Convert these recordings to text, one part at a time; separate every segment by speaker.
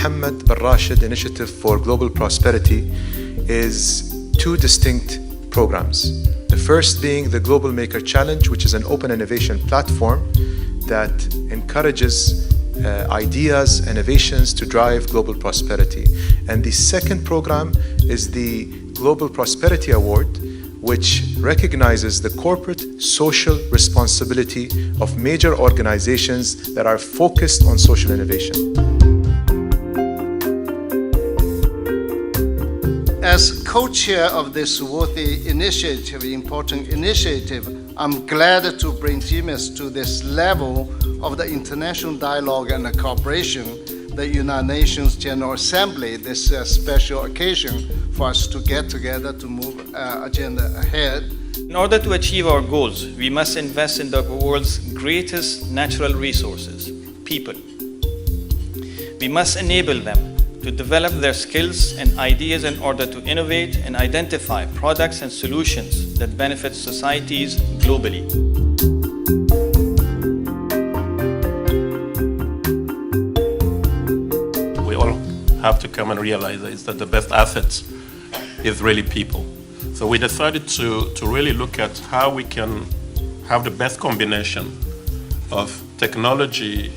Speaker 1: Mohammed bin Rashid Initiative for Global Prosperity is two distinct programs. The first being the Global Maker Challenge, which is an open innovation platform that encourages ideas, innovations to drive global prosperity. And the second program is the Global Prosperity Award, which recognizes the corporate social responsibility of major organizations that are focused on social innovation.
Speaker 2: As co-chair of this worthy initiative, important initiative, I'm glad to bring GMIS to this level of the international dialogue and cooperation, the United Nations General Assembly, this special occasion for us to get together to move agenda ahead.
Speaker 3: In order to achieve our goals, we must invest in the world's greatest natural resources, people. We must enable them to develop their skills and ideas in order to innovate and identify products and solutions that benefit societies globally.
Speaker 4: We all have to come and realize is that the best assets is really people. So we decided to really look at how we can have the best combination of technology,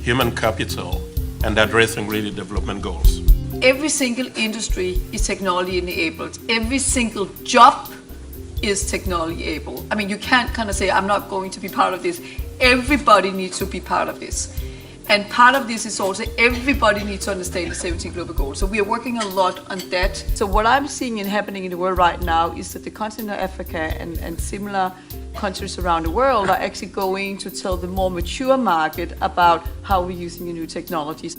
Speaker 4: human capital, and addressing really development goals.
Speaker 5: Every single industry is technology enabled. Every single job is technology enabled. I mean, you can't kind of say, I'm not going to be part of this. Everybody needs to be part of this. And part of this is also everybody needs to understand the 17 global goals. So we are working a lot on that. So what I'm seeing and happening in the world right now is that the continent of Africa and similar countries around the world are actually going to tell the more mature market about how we're using the new technologies.